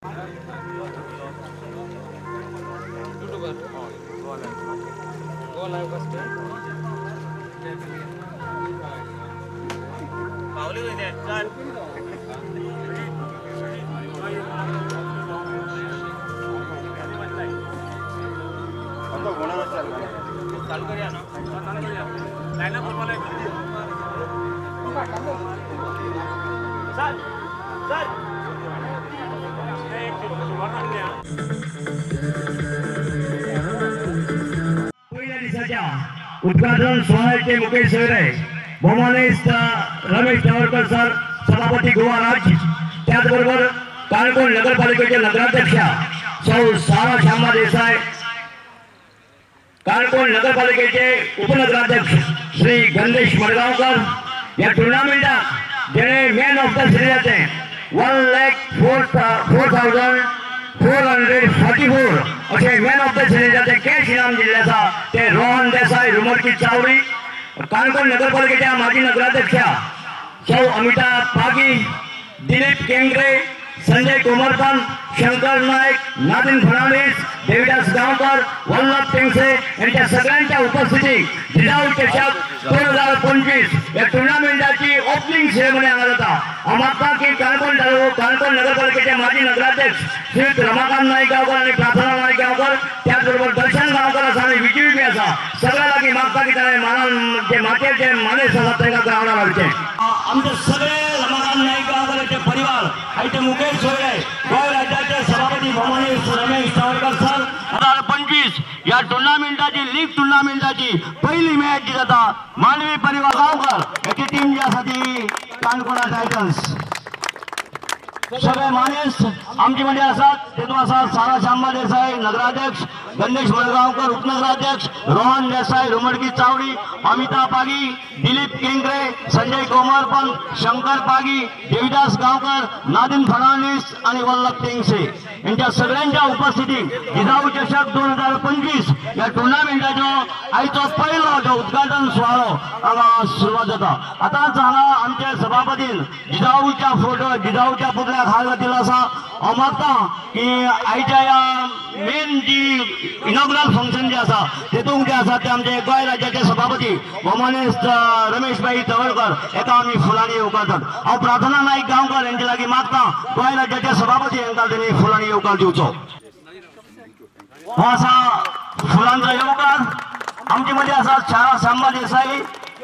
चालू करूया ना लाईनअप बनवायला उद्घाटन सोहळ्याचे मुख्य सोयरे बहुमानित रमेश टावरकर सर, सभापती गोवा राज्य, त्याचबरोबर काणकोण नगरपालिकेचे नगराध्यक्ष सौ सारा श्यामा देसाई, काणकोण नगरपालिकेचे उपनगराध्यक्ष श्री गणेश मडगावकर, या टुर्नामेंटात जेणे मॅन ऑफ द सिरीजचे 1,04,444 असे मॅन ऑफ द सिरीजचे कॅश इनाम दिले आसा ते रोहन देसाई रुमडकी चावडी, काणकोण नगरपालिकेच्या माजी नगराध्यक्ष सौ अमिता पागी, दिलीप केंगरे, संजय कोमरपंत, शंकर नाईक, नादिन फडणवीस, देविदास गावकर, वल्लभ टेंगसे यांच्या सगळ्यांच्या उपस्थितीत जिजाऊ चषक 2025 या टुर्नामेंटाची ओपनिंग सेरेमनी होणार होता. आम्हाला की काणकोण नगरपालिकेचे माजी नगराध्यक्ष श्री रमाकांत नाईक गावकर आणि प्रार्थना नाईक गावकर, त्याचबरोबर दर्शन गावकर असा आणि विजय बी असा सगळ्याला की मागता की त्याने मानाचे मातेचे माने सत्तेगा ग्राउंडला लावचे. आमचे सगळे रमाकांत नाईक गावकरचे परिवार आयचे मुकेश सोयरे, गोवा राज्याचे सभापती बहुमानित रमेश टावरकर सर, 2025 या टुर्नामेंटाची लीग टुर्नामेंटाची पहिली मॅच जी जाता मानवी परिवार गावकर याची टीम जी आसा ती काणकोणा टायटन्स. सगळे मानेस आमची मध्ये असतात, तेतून असतात सारा श्यामा देसाई नगराध्यक्ष, गणेश मडगावकर उपनगराध्यक्ष, रोहन देसाई रुमडकी चावडी, अमिता पागी, दिलीप केंगरे, संजय कोमरपंत, शंकर पागी, देविदास गावकर, नादिन फडणवीस आणि वल्लभ टेंगसे यांच्या सगळ्यांच्या उपस्थितीत जिजाऊ चषक 2025 या टुर्नामेंटाचो आयचो पहिलो जो उद्घाटन सुवाळो सुरुवात जाता. आताच हांगा आमचे सभापतीन जिजाऊच्या फोटो जिजाऊच्या पुतळ्याक हार घातिल्लो आसा. हांव मागता की आयच्या या मेन जी इनॉग्रल फंक्शन जे आसा तेतूंक जे आसा ते आमचे गोंय राज्याचे सभापती बहुमानित रमेशभाई तवळकर एका आमी फुलांनी येवकारतात. हांव प्रार्थना नाईक गांवकर यांचे लागीं मागता गोंय राज्याचे सभापती यांका तेणी फुलांनी येवकार दिवचो. हो आसा फुलांचो येवकार. आमचे मध्ये आसा सारा श्यामा देसाई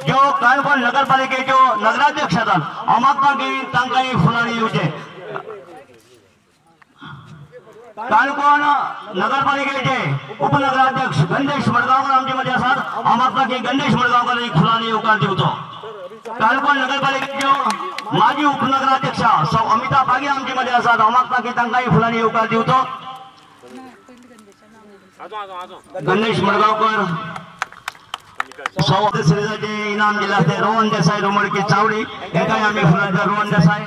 जो काणकोण नगरपालिकेच्यो नगराध्यक्ष आसात. हांव मागता की तांकांय फुलांनी येवचे. काणकोण नगरपालिकेचे उपनगराध्यक्ष गणेश मडगावकर आमचे मध्ये असतात. हांव मागता की गणेश मडगावकर फुलांनी येवकार दिवचो. काणकोण नगरपालिकेच्यो माजी उपनगराध्यक्ष सौ अमिता पागी आमचे मध्ये असतात. हांव मागता की तांकांय फुलांनी येवकार दिवचो. गणेश मडगावकर सौ सिरीजचे इनाम दिले ते रोहन देसाई रुमडकी चावडी एकाय आम्ही फुलांचा रोहन देसाई.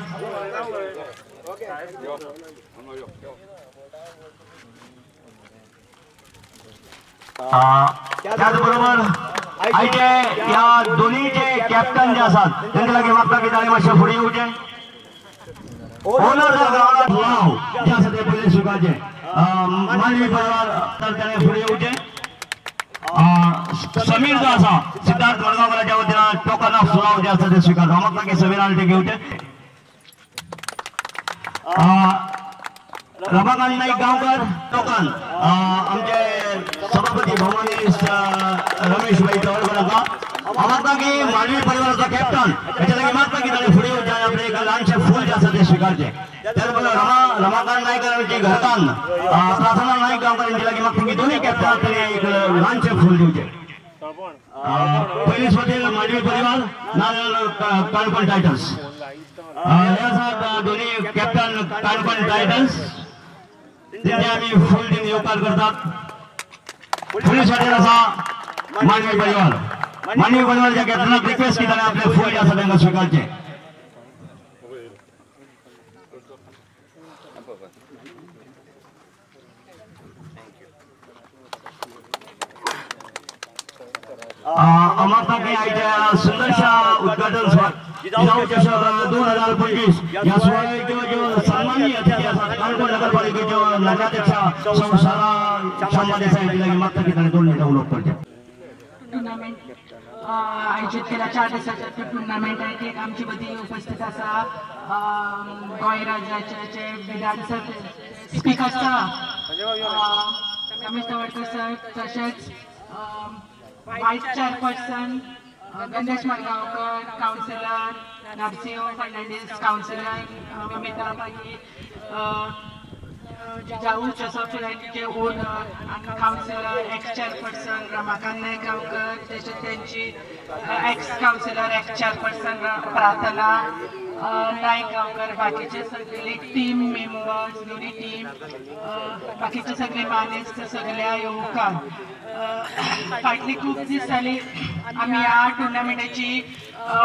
त्याचबरोबर आयचे या दोन्हीचे कॅप्टन जे असतात त्यांच्या लागीं मागता की ताणें मातशें फुडें येवचें. ओनर फुलाव जे आसा ते पयलीं स्विकारचे. मानवी परिवार तर ताणें फुडें येवचें. समीर जो आसा सिद्धार्थ मडगावकराच्या वतीन टोकन ऑफ फुलाव जे आसा ते स्विकारता. हांव मागता की समीरान ते घेवचें. रमाकांत नाईक गांवकर टोकन आमचे सभापती बहुमानित रमेशभाई तवळकर आसा. हांव मागता की मानवी परिवाराचो कॅप्टन हेच्या लागीं मागता की ताणें फुडें येवचें आनी आपलें एक ल्हानशें फूल जे आसा तें स्विकारचें. त्याचबरोबर रमाकांत नायकांची घरकान्न प्रार्थना नाईक गांवकर यांचे लागीं मागता की दोन्ही कॅप्टनाक ताणें एक ल्हानशें फूल दिवचें. पयलीं सुवातेर मानवी परिवार नाजाल्यार काणकोण टायटन्स हे आसात दोन्ही कॅप्टन काणकोण टायटन्स. तेंचे आमी फूल दिवन येवकार करतात. फुडले सुवातेर आसा मानवी परिवार. मानवी परिवाराच्या कॅप्टनाक रिक्वेस्ट की ताणें आपले फूल जे आसा तांकां स्विकारचें. आम्हाला की आयच्या सुंदरशा उद्घाटन जिजाऊ चषक 2025 या सुवाळ्याच्यो ज्यो सन्माननीय अतिथी आसात काणकोण नगरपालिका नगराध्यक्ष सारा शामा देसाई तिला मागच्या ठिकाणी 2 मिनिटं उल्लेख करते. टुर्नामेंट आयोजित केला 4 दिसांचो टुर्नामेंट आहे की आमची बदी उपस्थित आसा गोंय राज्याचे विधानसभा स्पीकर रमेश तवडकर सर तसेच vice chairperson Ganesh Madgaonkar councillor Narsinh Fernandes councillor Amita Pagi जाऊ सोसायटीचे owner councillor ex chairperson Ramakant Naik Gaonkar तसेच त्यांची एक्स काउन्सिलर एक्स चेअरपर्सन प्रार्थना नायक गांवकर बाकीचे सगळे टीम मेंबर्स दोन्ही टीम बाकीचे सगळे मानेस्त सगळ्या येवकार फाटली खूप दीस जाली आम्ही ह्या टुर्नामेंटाची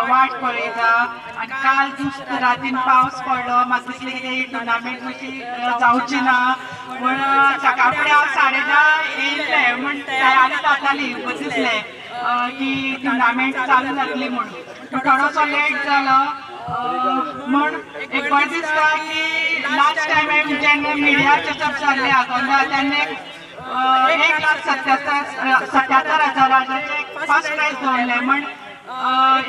वाट पळयता आणि काल दुसत रातीन पावस पडलो म्हाका दिसलें की ही टुर्नामेंट कशी जावची ना म्हण सकाळ फुडें हांव 10:30 येयल्लें म्हण तयारी जाताली दिसलें की टुर्नामेंट चालू जातली म्हणून थोडोसो लेट जालो म्हण एक बरें दिसता की लास्ट टायम जेन्ना मिडिया चॅकअप जाल्ले आगोंदा तेन्ना 1,77,000 फर्स्ट प्राइज दवरलें म्हण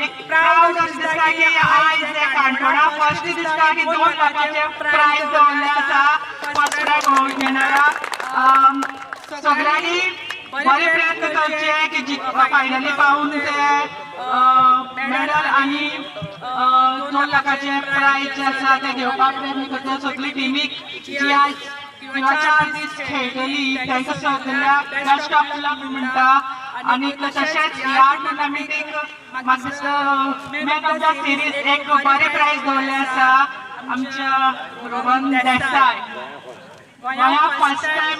एक प्राउड दिसता की आयज काणकोणा फर्स्ट दिसता की 2 लाखाचे प्राइज दवरले आसा फर्स्ट प्राइज विनराक सगळ्यांनी बरे प्रयत्न करचे की फायनली पावून ते मेडल आणि 2 लाखाचे प्राइज जे आसा ते घेवपाक प्रयत्न करता सगळी टिमीक जी आज किंवा 4 दीस खेळटली तांकां सगळ्या बेस्ट ऑफ लक म्हणटा आणि तशेंच ह्या टुर्नामेंटीक म्हाका दिसता मॅन ऑफ द सिरीज एक बरें प्राइज दवरलें आसा आमच्या रोहन देसाय गोंया फर्स्ट टायम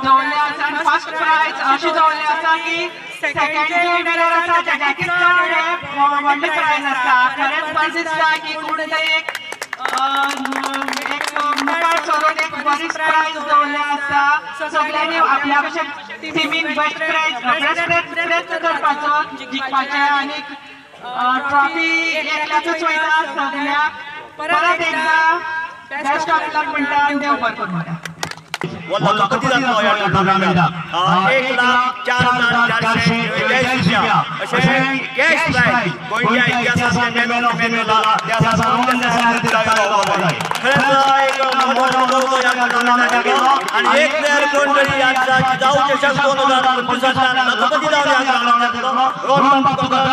दवरलें आसा आनी फर्स्ट प्राइज अशें दवरलें आसा की सेकंड जे विनर आसा तेज्याकीच चड व्हडलें प्राइज आसा खरेंच बरें दिसता की कोण एक मुखार सरून एक बरीच प्राइज दवरलें आसा सगळ्यांनी आपल्या भशेन टिमीक बेस्ट प्राइज प्रयत्न करपाचो जिखपाचें आनी ट्रॉफी एकल्याचूच वयता सगळ्याक परत एकदा बेस्ट ऑफ लक म्हणटा आनी देव बरें करूं म्हणटा. किती जातलो या टुर्नामेंटाक 1,04,441 असे कॅश प्राइज गोंयच्या इतिहासांतले मॅन ऑफ द मॅच त्या सर्वांनी खरेंच एक मोठो गौरव या टुर्नामेंटाक गेलो आणि एक प्लेयर कोण तरी आजचा जाऊ चषक 2025 नगपती जावन या टुर्नामेंटाक रोहन पातुकर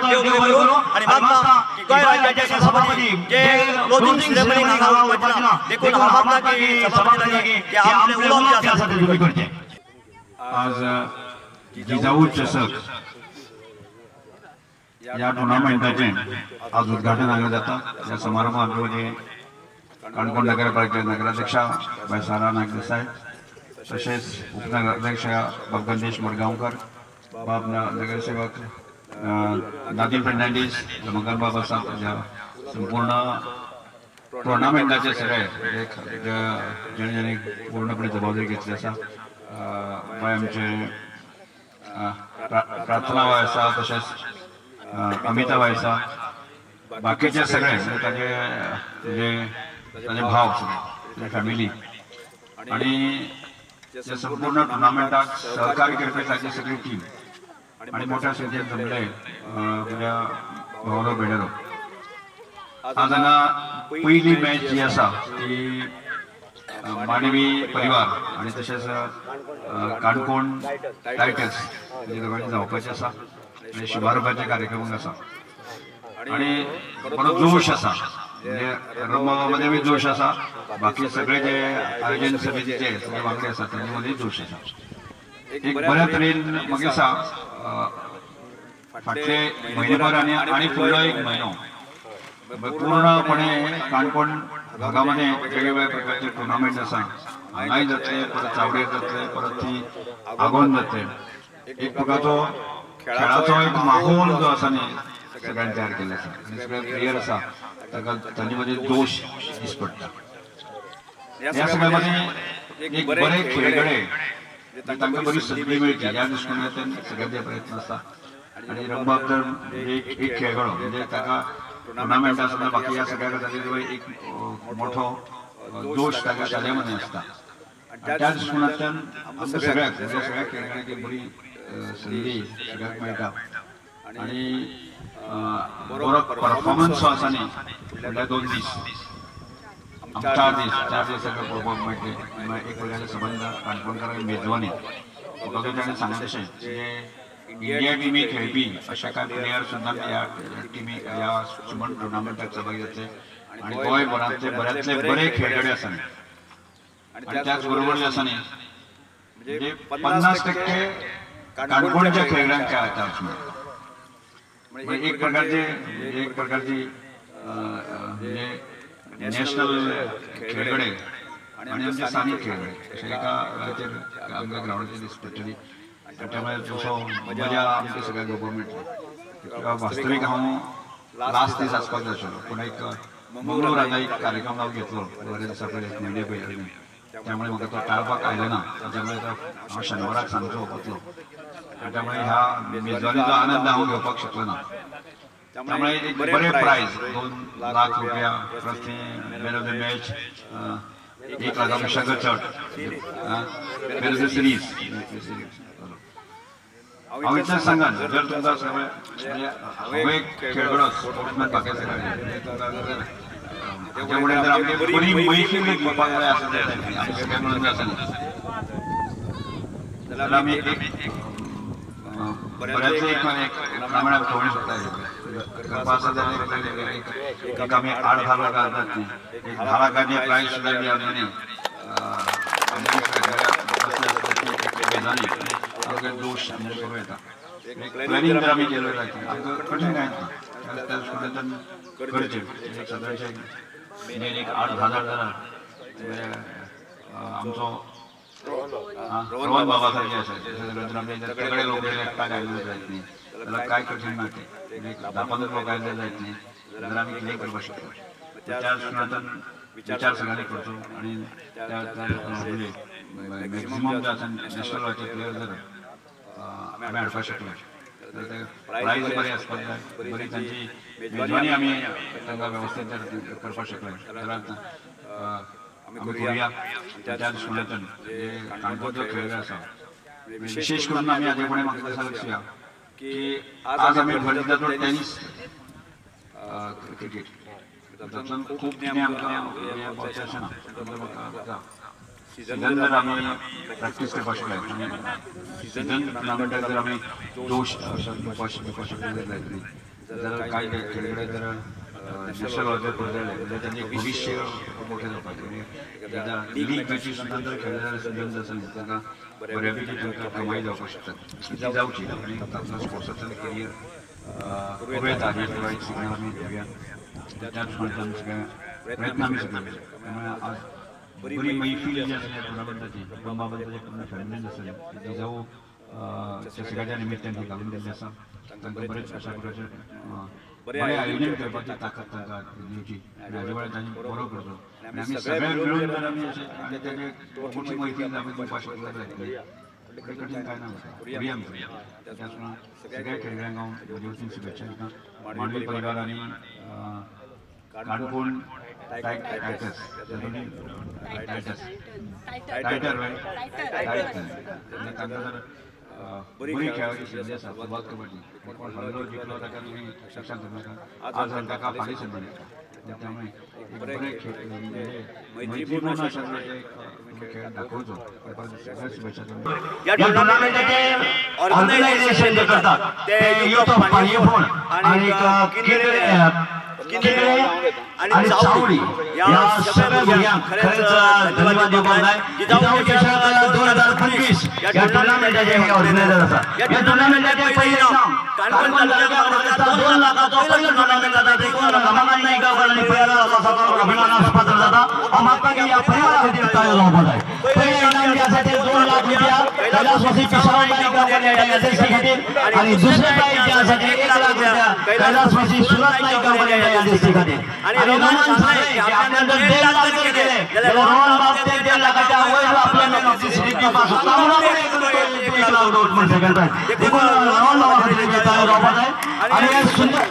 देव करूं आणि मागता की गोंय राज्याचे सभापती जे क्लोजिंग सेरेमनी हांगा वचना देखून हांव मागता की सभापती की आमचे उलोवप जे आसा ते तुम्ही करचे. आज जिजाऊ चषक या टुर्नामेंटाचे आज उद्घाटन हांगा जाता. या समारंभात जे काणकोण नगरपालिकेचे नगराध्यक्ष बाय सारा नायक देसाय तसेच उपनगराध्यक्ष बाब गणेश मडगांवकर बाब नगरसेवक नादिम फर्नांडीस रमाकांत बाब आसा संपूर्ण टुर्नामेंटाचे सगळे जेणे जेणे पूर्णपणे जबाबदारी घेतली आसा बाय आमचे प्रार्थना बाय आसा तशेंच अमिता बाय आसा बाकीचे सगळे ताजे भाव सगळे फॅमिली आणि संपूर्ण टुर्नामेंटाक सहकार्य करपी ताची सगळी टीम आणि मोठ्या संख्येन जमले गौरव बेडेरो. आज हांगा पयली मॅच जी आसा ती मानवी परिवार आणि तशेंच काणकोण टायटन्स हे दोगांनी जावपाचे आसा आणि शुभारंभाचे कार्यक्रम आसा आणि बरो जोश आसा म्हणजे रंगामध्ये बी जोश आसा बाकी सगळे जे आयोजन समितीचे सगळे वांगडी आसा तांचे मदीं जोश आसा. एक बऱ्या तरेन म्हाका दिसता फाटले म्हयनेभर आनी फुडलो एक म्हयनो पूर्णपणे काणकोण भागामध्ये वेगवेगळ्या प्रकारचे टुर्नामेंट आसा. हांगाय जातले परत चावडेर जातले परत ती आगोंद जातले. एक प्रकारचो खेळाचो एक माहोल जो आसा न्ही सगळ्यांनी तयार केल्लो आसा आनी सगळे प्लेयर आसा ताका तांचे मदीं जोश दिस पडटा. ह्या सगळ्या मदीं एक बरे खेळगडे तांकां बरी संदी मेळची ह्या दृश्टिकोनांतल्यान सगळ्यांचे प्रयत्न आसा आणि रंगबाब जर एक खेळगडो म्हणजे ताका टुर्नामेंट आसतना बाकी ह्या सगळ्या गजालींचो एक मोठो जोश ताच्या मदीं आसता त्या दृष्टिकोनातल्यान आमकां सगळ्याक सगळ्या खेळगड्यांक एक बरी संदी सगळ्याक मेळटा आनी बरो परफॉर्मन्स जो आसा न्ही फुडल्या 2 दीस 4 दीस सगळे पळोवपाक मेळटले एक वेगळे संबंध काणकोणकारांक मेजवानी म्हाका ताणें सांगलें तशें इंडिया टिमी खेळपी अशे कांय प्लेयर सुद्दां ह्या टिमी ह्या सुमन टुर्नामेंटाक सहभागी जातले आनी गोंयभरांतले बऱ्यांतले बरे खेळगडे आसा आनी त्याच बरोबर जे आसा न्ही म्हणजे 50% काणकोणच्या खेळगड्यांक खेळटा म्हणजे एक प्रकारची म्हणजे नॅशनल खेळगडे आणि आमचे स्थानिक खेळगडे अशे एका वेळाचेर आमकां ग्रावंडाचेर दिसपडटली त्यामुळे तसो मजा आमकां सगळ्यांक घेवपाक मेळटली वास्तवीक हांव लास्ट दीस आसपाक जाय आशिल्लो पूण एक मंगळूर हांगा एक कार्यक्रम हांव घेतलो बरे दिसा पयलीं म्हणजे पयलीं त्यामुळे म्हाका तो टाळपाक आयलो ना त्यामुळे हांव शेनवाराक सांजचो वतलो त्यामुळे ह्या मेजवानीचो आनंद हांव घेवपाक शकलो ना त्यामुळे एक बरे प्रायज 2 लाख रुपया प्रति मॅन ऑफ द मॅच 1 लाखापेक्षा चड मॅन ऑफ द सिरीज हांव इतलें सांगात जर तुमकां सगळे हांव एक खेळगडो स्पोर्ट्समॅन बाकीचे त्यामुळे जर आमची बरी मैफिल घेवपाक जाय आसली सगळे म्हणून आसली जाल्यार आमी एक बऱ्याचशे एक प्रमाणात ठेवू शकता करपा आसा जाल्यार एक आमी 8 धाला घालतात न्ही एक धाला काडली प्रायज सुद्दां बी आमी न्ही दोश आमी करूं येता प्लॅनिंग जर आमी केलें जायत आमकां कठीण कांयच ना त्या दृश्टीकोनांतल्यान करचें सादारणशें एक 8,000 जाल्यार आमचो रोहन बाबा सारखे आसा सगळे लोक एकठांय आयले जायत न्ही जाल्यार कांय कठीण ना तें एक 10-15 लोक आयले जायत न्ही जाल्यार आमी कितेंय करपाक शकता त्या दृश्टीकोनांतल्यान विचार सगळ्यांनी करचो आनी मॅक्झिमम जे आसा नॅशनल लेवलाचे प्लेयर जर आमी हाडपाक शकले जाल्यार ते प्रायज बरें आसपाक जाय बरी तांची मेजवानी आमी तांकां वेवस्थीत जर करपाक शकले जाल्यार आमी करूया त्या दृश्टीकोनांतल्यान जे काणकोणचो खेळ आसा विशेष करून आमी हाजे फुडें म्हाका दिसता लक्ष दिया की आज आमी भरयता तो टेनीस क्रिकेट तातूंत खूब कितें आमकां पावचें अशें ना सीजन जर आमी प्रॅक्टीस करपाक शकले आनी सीजन टुर्नामेंटाक जर आमी जोश घेवपाक शकले जाल्यार कांय खेळगडे जर नॅशनल लेवलाचेर पळयलें जाल्यार तांचें भविश्य मोठें जावपाचें लीग मॅची सुद्दां जर खेळ्ळे जाल्यार सीजन जर आसा तांकां बऱ्यापैकी तांकां कमाई जावपाक शकता ती जावची आनी तातूंत स्पोर्ट्सांतल्यान करियर करूं येता हें एक सिग्नल आमी दिवया त्या दृश्टीकोनांतल्यान सगळे प्रयत्न आमी सगळे त्यामुळे आज बरी मैफिल जी आसा टुर्नामेंटाची बाबांचे पूर्ण फॅमिलीन आसली ती जावं सगळ्याच्या निमित्तान ती घालून दिल्ली आसा तांकां बरेच अशा प्रकारचे बरें आयोजन करपाची ताकद तांकां दिवची आनी हाजे वेळार तांणी बरो करचो आनी आमी सगळे मेळून जर आमी अशें आनी तेजे मोठी मैफिल आमी दिवपाक शकले जाल्यार कठीण कांय ना करूया आमी त्या सगळ्या खेळगड्यांक हांव म्हजे वतीन शुभेच्छा दिता मांडवी परिवार आनी काणकोण टायटर्स तांकां जर बरी खेळाची संदी आसा सुरवात करपाची कोण हरलो जिखलो ताका तुमी शिक्षण करनाका आज ताका फाटीं संदी मेळटा त्यामुळे एक बरे खेळ मैत्रीपूर्ण अशा खेळ दाखोवचो सगळ्या शुभेच्छा या टुर्नामेंटाचे ऑर्गनायझेशन जे करतात ते युथ ऑफ पाणीफोंड आणि किंद्रे आणि चावडी या सगळ्या भुरग्यांक खरेंच धन्यवाद दिवपाक जाय जिजाऊ चषक 2025 या टुर्नामेंटाचे हे ऑर्गनायझर आसा या टुर्नामेंटाचे पयले नाम काणकोण तालुक्यात 2 लाखाचो पयलो टुर्नामेंट जाता देखून गमांगन नाईक गांवकारांनी परिवाराचो सगळो अभिमानास्पद पात्र जाता हांव मागता की या परिवारा खातीर ताळयो जावपाक जाय पयले इनाम जे आसा ते 2 लाख रुपया कैलासवासी पिसाळ नाईक गांवकार या यशस्वी खातीर आणि दुसरे प्राइज जे आसा ते 1 लाख रुपया कैलासवासी सुरत नाईक गांवकार या यशस्वी खातीर आणि रोहन सांगले की आपल्याला जर 1.5 लाख जर केले जाल्यार रोहन बाब ते 1.5 लाखाच्या वयर आपल्या मेकअपची सिरीज दिवपाक शकता म्हणून 1 लाख डॉट म्हणून सेकंड प्राइज देखून रोहन बाबा खातीर ताळयो जावपाक जाय आणि हे सुंदर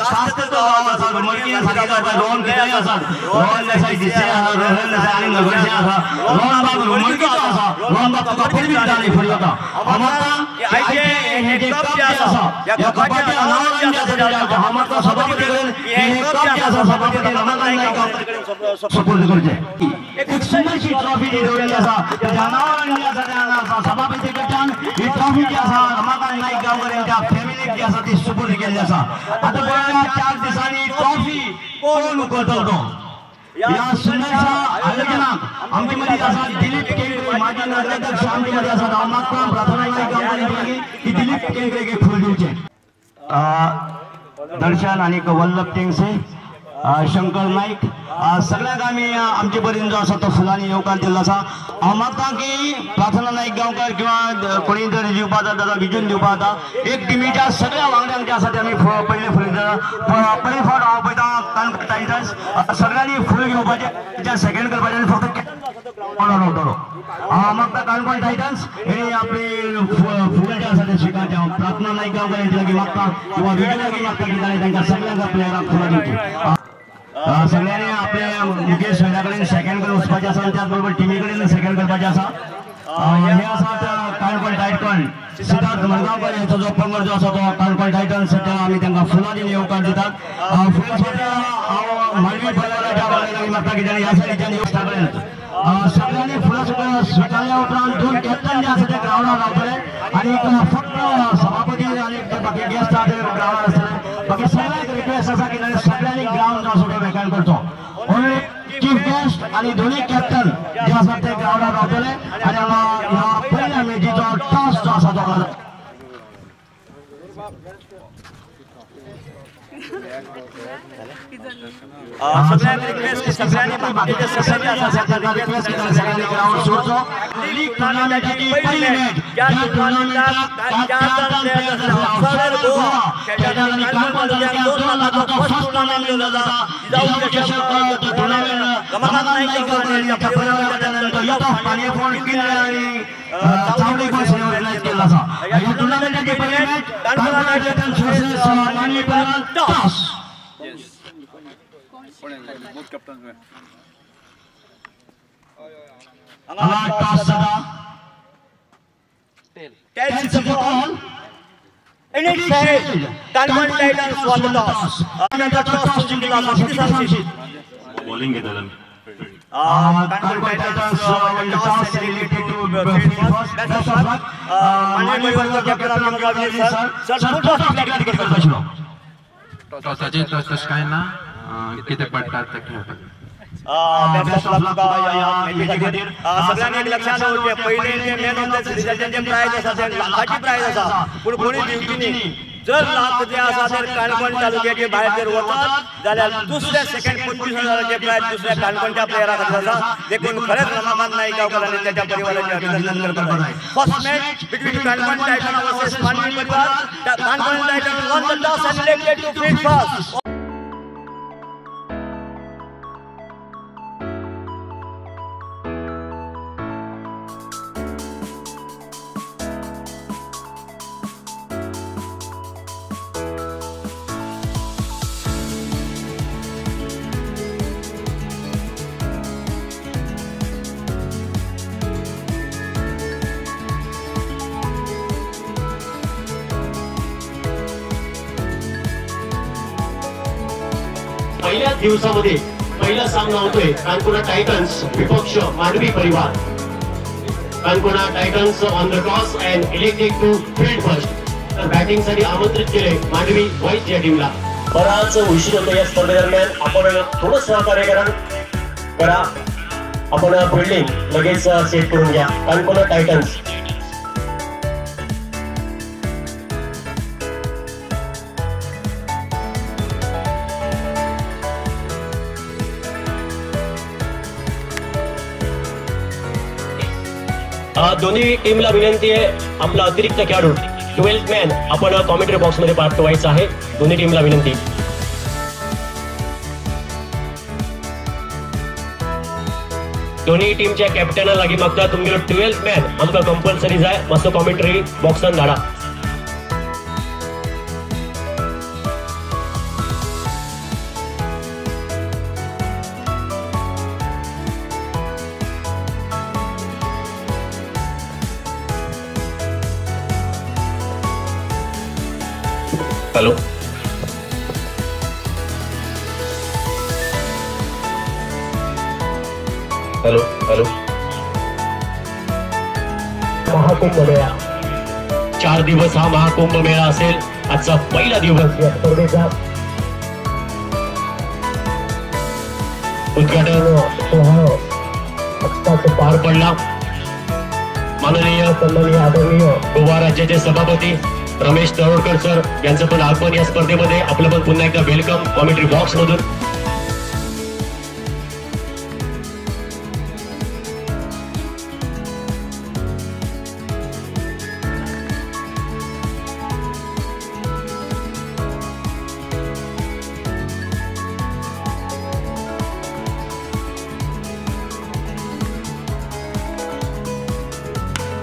शास्त्र गाव आसा रुमडकी सांगितलं रोहन किती असतात रोहन देसाई दिसे रोहन देसाई आणि नगरचे असा रोहन बाग रुमडकीचो असा रोहन बाग तुका पूर्वी जाणी फुरी होता आम्हाला आयचे हे कप जे असा या कपाचे अनावरण जे असा आम्हाला सभापती कडेन हे कप जे असा सभापती रमाकांत नाईक सपोर्ट करचे एक सुंदरशी ट्रॉफी दिलेली असा अनावरण जे असा त्या सभापती कडच्यान ही ट्रॉफी जी असा रमाकांत नाईक गांवकऱ्यांच्या फॅमिलीक जी असा ती सपोर्ट केली असा आता पळया 4 दिसांनी ट्रॉफी कोण उखलतो या सुंदरशा आयोजनाक आमचे मध्ये असा दिलीप केंद्रे माजी नगराध्यक्ष आमचे मध्ये असा रामनाथ प्रार्थना नाईक गांवकऱ्यांची की दिलीप केंद्रेके फूल दिवचे दर्शन आणि वल्लभ टेंगसे शंकर नाईक सगळ्यांक आमी आमचे पर्यंत जो आसा तो फुलांनी येवकार दिल्लो आसा हांव मागता की प्रार्थना नाईक गांवकार किंवा कोणी जर दिवपा जाता विजून दिवपा जाता एक टिमीच्या सगळ्या वांगड्यांक जे आसा ते आमी पयले फुल पयले फावट हांव पळयता टायटन्स सगळ्यांनी फुल घेवपाचे सेकंड करपाचे आनी फक्त रावतलो हांव मागता काणकोण टायटन्स हे आपले फुलां जे आसा ते स्विकारचे प्रार्थना नाईक गांवकार यांचे लागीं मागता किंवा विजय लागीं मागता की तांकां सगळ्यांक प्लेयरांक फुलां दिवची सगळ्यांनी आपल्या मुकेश सोयऱ्याकडे सेकंड करून वचपाचे आसा त्याच बरोबर टिमी कडेन सेकंड करपाचे आसा हे आसात काणकोण टायटन सिद्धार्थ मडगांवकर यांचो जो पंगड जो आसा तो काणकोण टायटन सध्या आमी तांकां फुलां दिवन येवकार दितात फुलां सध्या हांव मांडवी परिवाराच्या वांगड्यांक मागता की ताणें ह्या सायडीच्यान येवं सगळ्यांनी फुलां स्विकारल्या उपरांत 2 कॅप्टन जे आसा ते ग्रावंडार रावतले आणि फक्त सभापती आणि बाकी गेस्ट आसा ते ग्रावंडार आसतले बाकी सगळ्यांक रिक्वेस्ट आसा की सगळ्यांनी ग्राउंड जो आसा तो वेकंट करचो ओन्ली चीफ गेस्ट आणि दोन्ही कॅप्टन जे आसा ते ग्राउंडार रावतले आणि ह्या पहिल्या मॅचीचो टॉस जो आसा तो सगळ्यांनी रिक्वेस्ट सगळ्यांनी बाकीचे सगळ्यांनी आसा त्यांना रिक्वेस्ट केला सगळ्यांनी ग्राउंड सोडचो लीग टुर्नामेंटची पहिली मॅच या टुर्नामेंटात 4 प्लेयर्स आसा गोवा खेळाडूंनी काणकोण जिल्ह्यात 2 लाखाचो फर्स्ट टुर्नामेंट जाता जाऊ चषक टुर्नामेंट रमाकांत नाईक गांवकऱ्यांच्या परिवाराच्या युथ ऑफ पाणीफोड किल्ले आणि चावडी गोष्टी ऑर्गनाइज केला आसा या टुर्नामेंटाची पहिली मॅच काणकोण टायटन्स वर्सेस मानवी परिवार टॉस both captains में टॉस जाता 10 to all and it's said Kaणकोण Titans won the toss and the toss जिंकला संचित bowling घेतलं Kaणकोण Titans won the toss related to first माननीय परिवार कॅप्टन आमका वीर सर फुल टॉस डिक्लेअर करता टॉसाचे टॉस काय ना किती पडतात ते खेळतात सगळ्यांनी एक लक्षात ठेवचे पहिले जे मेन ऑफ द सिरीजचे जे प्राइज आसा ते लाखाची प्राइज आसा पूण कोणी दिवची जर लाख जे आसा ते काणकोण तालुक्याचे भायर जर वतात जाल्यार दुसऱ्या सेकंड 25,000चे प्राइज दुसऱ्या काणकोणच्या प्लेयरा खातीर आसा देखून खरेच रमाकांत नाईक गांवकर आणि त्याच्या परिवाराचे अभिनंदन करता first match between Canacona Titan versus मानवी परिवार Canacona Titan won the toss and elected to field first पहिल्याच दिवसामध्ये पहिला सामना होतोय काणकोणा टायटन्स विपक्ष मांडवी परिवार Canacona titans won the toss and elected to field first तर बॅटिंग साठी आमंत्रित केले मांडवी वाईट या टीमला बराच उशीर होतो या स्पर्धेदरम्यान आपण थोडं सहकार्य करा आपण बिल्डिंग लगेच सेट करून घ्या काणकोणा टायटन्स दोन्ही टीमला विनंती आहे आपला अतिरिक्त खेळाडू 12th मॅन आपण कॉमेंट्री बॉक्स मध्ये पाठवायचा आहे दोन्ही टीमला विनंती दोन्ही टीमच्या कॅप्टना लागी मागता तुमगेलो 12th मॅन आमका कंपल्सरी जाय मातसो कॉमेंट्री बॉक्सान धाडा हॅलो हॅलो हॅलो महाकुंभ मेळा 4 दिवस हा महाकुंभ मेळा असेल. आजचा पहिला दिवस या स्पर्धेचा उद्घाटन सोहळा आत्ताच पार पडला. माननीय सन्माननीय आदरणीय गोवा राज्याचे सभापती रमेश तरोडकर सर यांचं पण आगमन या स्पर्धेमध्ये. आपलं पण पुन्हा एकदा वेलकम कॉमेंट्री बॉक्स मधून.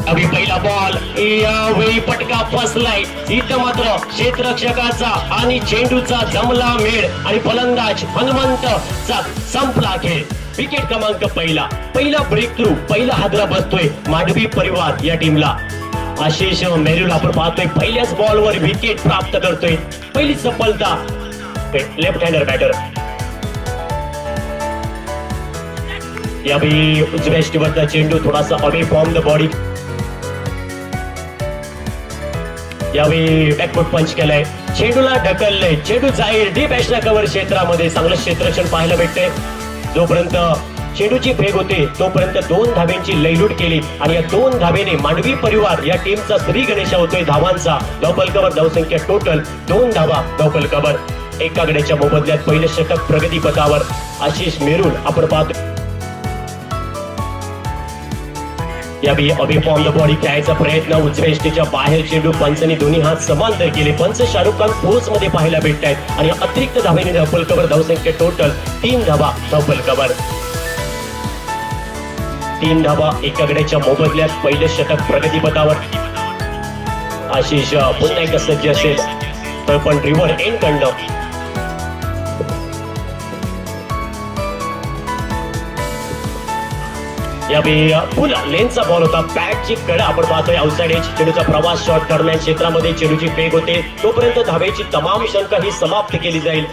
अभी पहिला बॉल यावेळी पटका फसलाय. इथं मात्र क्षेत्ररक्षकाचा आणि चेंडूचा जमला मेळ आणि फलंदाज हनुमंतचा संपला खेळ. विकेट क्रमांक पहिला ब्रेक थ्रू पहिला हादरा बसतोय मांडवी परिवार या टीमला. आशिष मेरुल आपण पाहतोय पहिल्याच बॉलवर विकेट प्राप्त करतोय. पहिली सफलता लेफ्ट हँडर बॅटर. यावेळी उजव्या स्टीवरचा चेंडू थोडासा अवे फ्रॉम द बॉडी. यावेळी बॅकफूट पंच केलाय. चेंडूला ढकललंय. चेंडू जाईल डीप एशना कव्हर क्षेत्रामध्ये. चांगलं क्षेत्ररक्षण पाहायला भेटतंय. जोपर्यंत चेंडूची फेक होते तोपर्यंत 2 धाब्यांची लयलूट केली आणि या 2 धाब्याने मांडवी परिवार या टीमचा श्री गणेशा होतोय धावांचा. धावफल कव्हर धावसंख्या टोटल 2 धावा धावफल कव्हर. एका गड्याच्या मोबदल्यात पहिलं षटक प्रगतीपथावर आशिष मेरुल आपण पाहतो. यावेळी अभि फॉर्म द बॉडी खेळायचा प्रयत्न. उजव्या एष्टीच्या बाहेर चेंडू पंचनी दोन्ही हात समांतर केले. पंच शाहरुख खान पोस्ट मध्ये पाहायला भेटत आहेत आणि अतिरिक्त धाब्याने धावफल कव्हर धावसंख्या टोटल 3 धावा धावफल कव्हर. 3 धावा एका गड्याच्या मोबदल्यात पहिलं षटक प्रगतीपथावर. आशिष पुन्हा एकदा सज्ज असेल तर पण रिव्हर एंड कडनं यावेळी फुल लेनचा बॉल होता. बॅटची कडा आपण पाहतोय आउटसाइड एज. चेंडूचा प्रवास शॉर्ट दरम्यान क्षेत्रामध्ये चेंडूची फेक होते तोपर्यंत धावेची तमाम शंका ही समाप्त केली जाईल.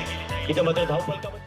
इथं मात्र धावफलकामध्ये